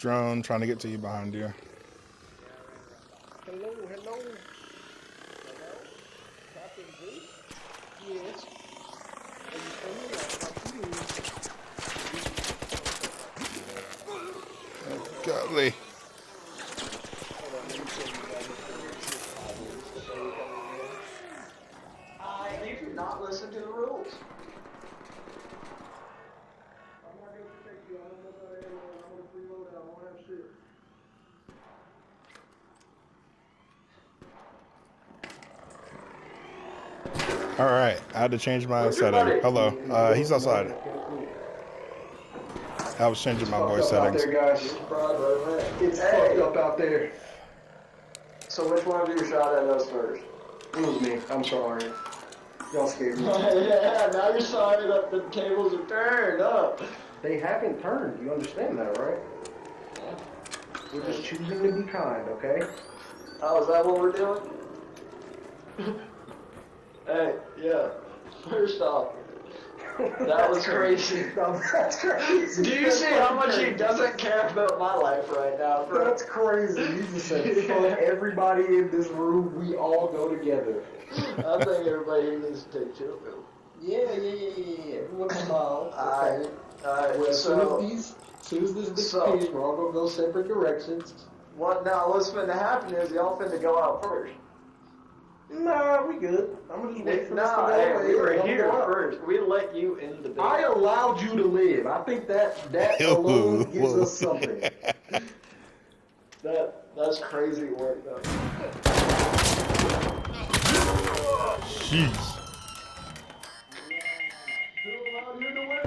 Drone trying to get to you behind you. Hello. Hello, Captain Z? Yes. Are you Oh, golly. You do not listen to the rules. I'm not going to protect you. I don't know about anyone. I'm going to freeload it. I won't have shit. All right, I had to change my setting. Hello, he's outside. I was changing my voice settings. Out there, guys. It's fucked up out there. So which one of you shot at us first? It was me. I'm sorry. Y'all scared me. Yeah, now you're sorry that the tables are turned up. They haven't turned. You understand that, right? We're just choosing to be kind, okay? Oh, is that what we're doing? Hey, yeah. First off, that was crazy. No, that's crazy. Do you see how much he doesn't care about my life right now, bro? That's crazy. You just said, fuck everybody in this room, we all go together. I think everybody here needs to take chill pill. Yeah. Everyone's smile. Alright, Well, as soon as this disappears, we're all gonna go separate directions. What now? What's finna happen is y'all finna go out first. Nah, we good. I'm gonna just wait for this to No, go hey, away. we were I'm here going out. first. We let you into the building. I allowed you to live. I think that alone gives us something. That's crazy work, though. Jeez. Who allowed you to win?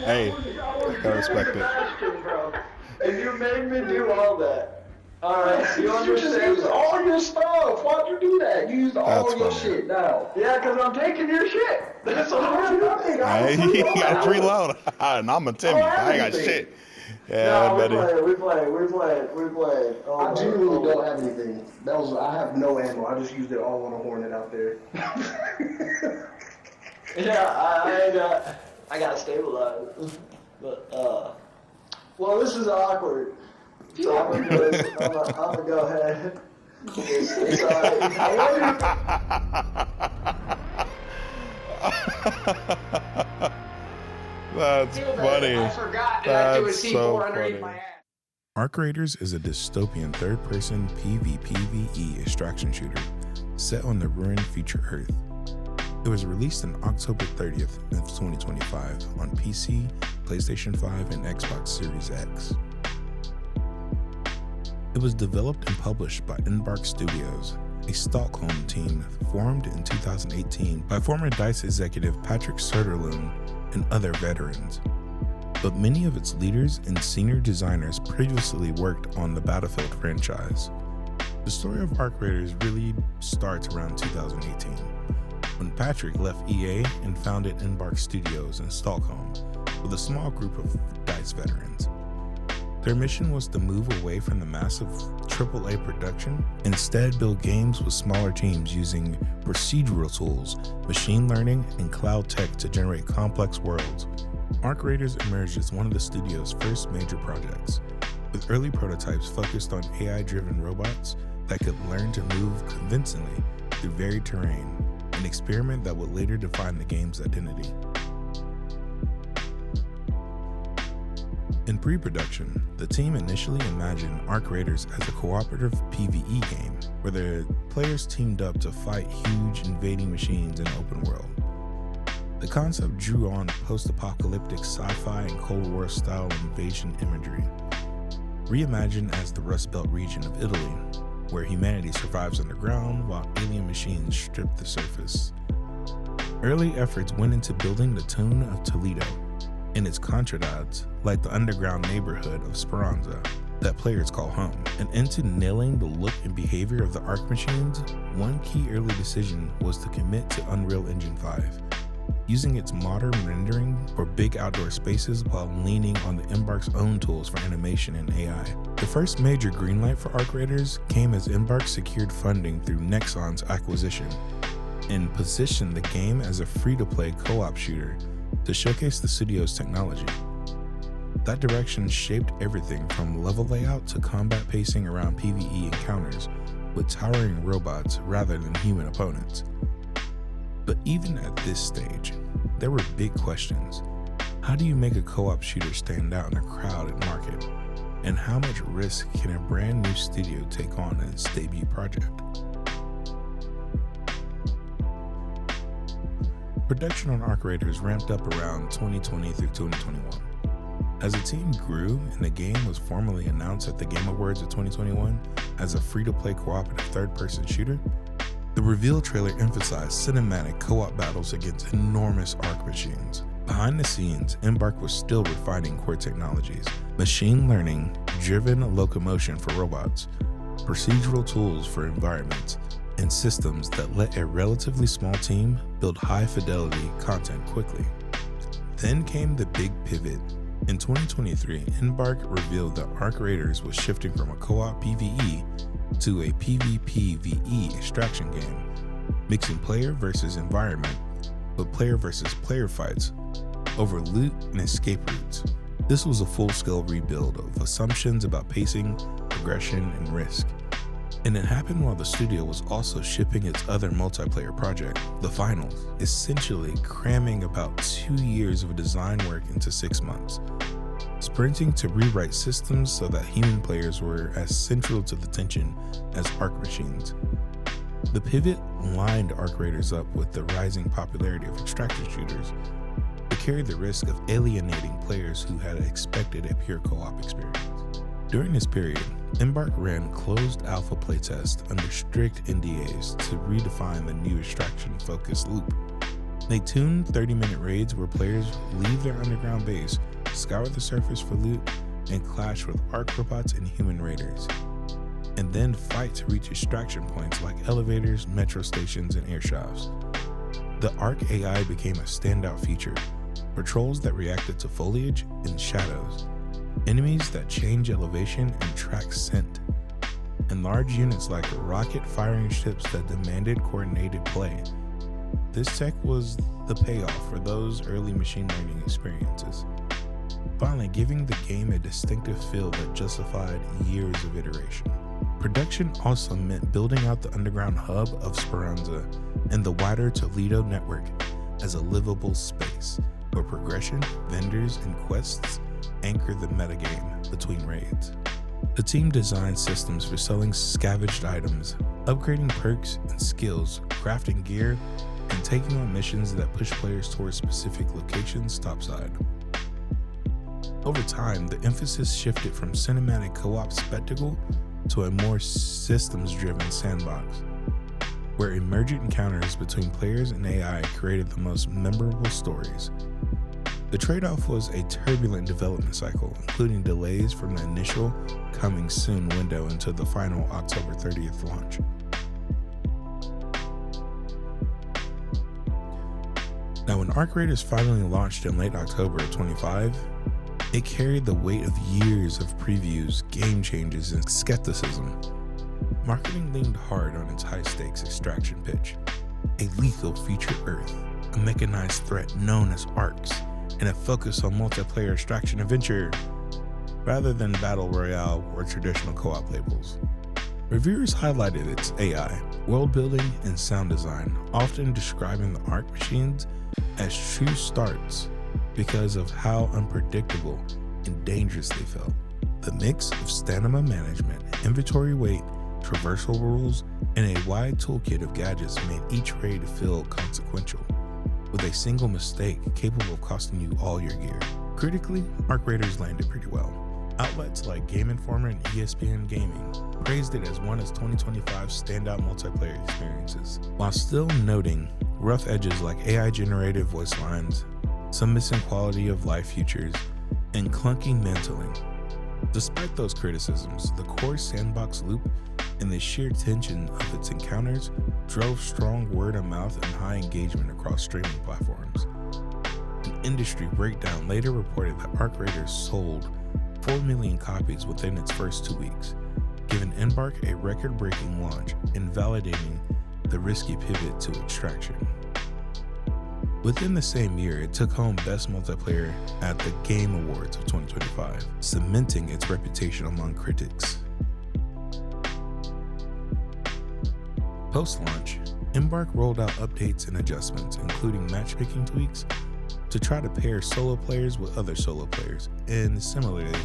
Hey, I respect it. And you made me do all that. Alright, you You just understand? used all your stuff. Why'd you do that? You used all That's your funny. shit now. Yeah, because I'm taking your shit. That's all I'm doing. Hey, he got preload, and I'm a Timmy. I ain't got shit. Yeah, No, buddy. we played. Oh, I genuinely don't have anything. I have no ammo. I just used it all on a Hornet out there. Yeah, I got stabilized. But, well, this is awkward. So I'm gonna go ahead. It's alright. That's funny. I forgot that I threw a That's so C4 underneath funny. my ass. Arc Raiders is a dystopian third-person PvPvE extraction shooter set on the ruined future Earth. It was released on October 30th of 2025 on PC, PlayStation 5, and Xbox Series X. It was developed and published by Embark Studios, a Stockholm team formed in 2018 by former DICE executive Patrick Söderlund and other veterans. But many of its leaders and senior designers previously worked on the Battlefield franchise. The story of Arc Raiders really starts around 2018, when Patrick left EA and founded Embark Studios in Stockholm with a small group of DICE veterans. Their mission was to move away from the massive AAA production, instead build games with smaller teams using procedural tools, machine learning, and cloud tech to generate complex worlds. Arc Raiders emerged as one of the studio's first major projects, with early prototypes focused on AI-driven robots that could learn to move convincingly through varied terrain, an experiment that would later define the game's identity. In pre-production, the team initially imagined Arc Raiders as a cooperative PvE game, where the players teamed up to fight huge invading machines in an open world. The concept drew on post-apocalyptic sci-fi and Cold War style invasion imagery, reimagined as the Rust Belt region of Italy, where humanity survives underground while alien machines strip the surface. Early efforts went into building the town of Toledo and its contradads, like the underground neighborhood of Speranza, that players call home. And into nailing the look and behavior of the Arc machines, one key early decision was to commit to Unreal Engine 5, using its modern rendering for big outdoor spaces while leaning on the Embark's own tools for animation and AI. The first major greenlight for Arc Raiders came as Embark secured funding through Nexon's acquisition and positioned the game as a free-to-play co-op shooter to showcase the studio's technology. That direction shaped everything from level layout to combat pacing around PvE encounters with towering robots rather than human opponents. But even at this stage, there were big questions. How do you make a co-op shooter stand out in a crowded market? And how much risk can a brand new studio take on in its debut project? Production on Arc Raiders ramped up around 2020 through 2021. As the team grew and the game was formally announced at the Game Awards of 2021 as a free-to-play cooperative third-person shooter, the reveal trailer emphasized cinematic co-op battles against enormous Arc machines. Behind the scenes, Embark was still refining core technologies, machine learning, driven locomotion for robots, procedural tools for environments, and systems that let a relatively small team build high-fidelity content quickly. Then came the big pivot. In 2023, Embark revealed that Arc Raiders was shifting from a co-op PvE to a PvP-VE extraction game, mixing player versus environment with player versus player fights over loot and escape routes. This was a full-scale rebuild of assumptions about pacing, progression, and risk. And it happened while the studio was also shipping its other multiplayer project, The Finals, essentially cramming about 2 years of design work into 6 months, sprinting to rewrite systems so that human players were as central to the tension as Arc machines. The pivot lined Arc Raiders up with the rising popularity of extraction shooters, but carried the risk of alienating players who had expected a pure co-op experience. During this period, Embark ran closed alpha playtests under strict NDAs to redefine the new extraction-focused loop. They tuned 30-minute raids where players leave their underground base, scour the surface for loot, and clash with Arc robots and human raiders, and then fight to reach extraction points like elevators, metro stations, and air shafts. The Arc AI became a standout feature, patrols that reacted to foliage and shadows, enemies that change elevation and track scent, and large units like rocket-firing ships that demanded coordinated play. This tech was the payoff for those early machine learning experiences, finally giving the game a distinctive feel that justified years of iteration. Production also meant building out the underground hub of Speranza and the wider Toledo network as a livable space where progression, vendors, and quests anchor the metagame between raids. The team designed systems for selling scavenged items, upgrading perks and skills, crafting gear, and taking on missions that push players towards specific locations topside. Over time, the emphasis shifted from cinematic co-op spectacle to a more systems-driven sandbox, where emergent encounters between players and AI created the most memorable stories. The trade-off was a turbulent development cycle, including delays from the initial coming soon window into the final October 30th launch. Now, when Arc Raiders finally launched in late October of 2025, it carried the weight of years of previews, game changes, and skepticism. Marketing leaned hard on its high-stakes extraction pitch, a lethal future Earth, a mechanized threat known as ARCs, and a focus on multiplayer extraction adventure, rather than battle royale or traditional co-op labels. Reviewers highlighted its AI, world building, and sound design, often describing the Arc machines as true starts because of how unpredictable and dangerous they felt. The mix of stamina management, inventory weight, traversal rules, and a wide toolkit of gadgets made each raid feel consequential, with a single mistake capable of costing you all your gear. Critically, Arc Raiders landed pretty well. Outlets like Game Informer and ESPN Gaming praised it as one of 2025's standout multiplayer experiences, while still noting rough edges like AI-generated voice lines, some missing quality of life features, and clunky mantling. Despite those criticisms, the core sandbox loop and the sheer tension of its encounters drove strong word of mouth and high engagement across streaming platforms. industry breakdown later reported that Arc Raiders sold 4 million copies within its first 2 weeks, giving Embark a record-breaking launch and validating the risky pivot to extraction. Within the same year, it took home Best Multiplayer at the Game Awards of 2025, cementing its reputation among critics. Post-launch, Embark rolled out updates and adjustments, including matchmaking tweaks to try to pair solo players with other solo players, and similarly,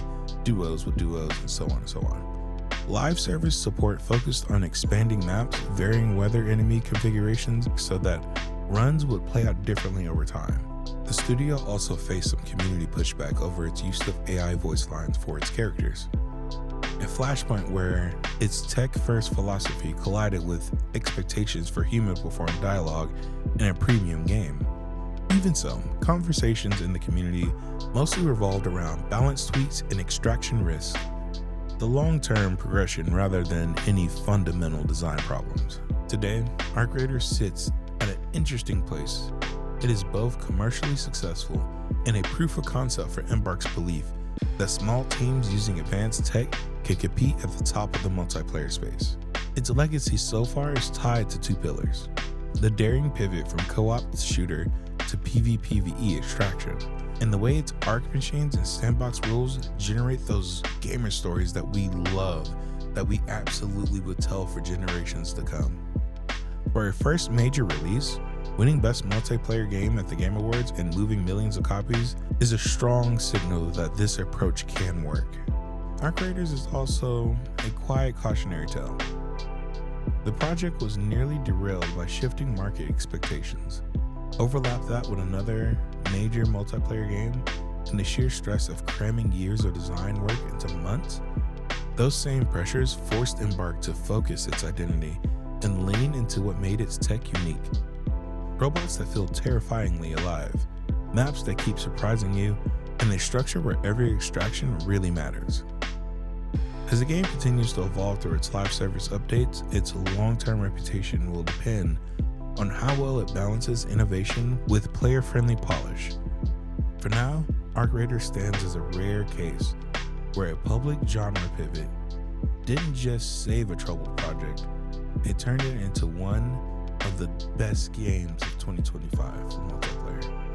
duos with duos, and so on and so on. Live service support focused on expanding maps, varying weather enemy configurations so that runs would play out differently over time. The studio also faced some community pushback over its use of AI voice lines for its characters, a flashpoint where its tech-first philosophy collided with expectations for human-performed dialogue in a premium game. Even so, conversations in the community mostly revolved around balanced tweaks and extraction risks, the long-term progression rather than any fundamental design problems. Today, Arc Raiders sits at an interesting place. It is both commercially successful and a proof of concept for Embark's belief that small teams using advanced tech can compete at the top of the multiplayer space. Its legacy so far is tied to 2 pillars: the daring pivot from co-op shooter to PvPvE extraction, and the way its arc machines and sandbox rules generate those gamer stories that we love, that we absolutely would tell for generations to come. For a first major release, winning Best Multiplayer Game at the Game Awards and moving millions of copies is a strong signal that this approach can work. Arc Raiders is also a quiet cautionary tale. The project was nearly derailed by shifting market expectations. Overlap that with another major multiplayer game and the sheer stress of cramming years of design work into months, those same pressures forced Embark to focus its identity and lean into what made its tech unique. Robots that feel terrifyingly alive, maps that keep surprising you, and a structure where every extraction really matters. As the game continues to evolve through its live service updates, its long-term reputation will depend on how well it balances innovation with player-friendly polish. For now, Arc Raiders stands as a rare case where a public genre pivot didn't just save a troubled project, it turned it into one of the best games of 2025 for multiplayer.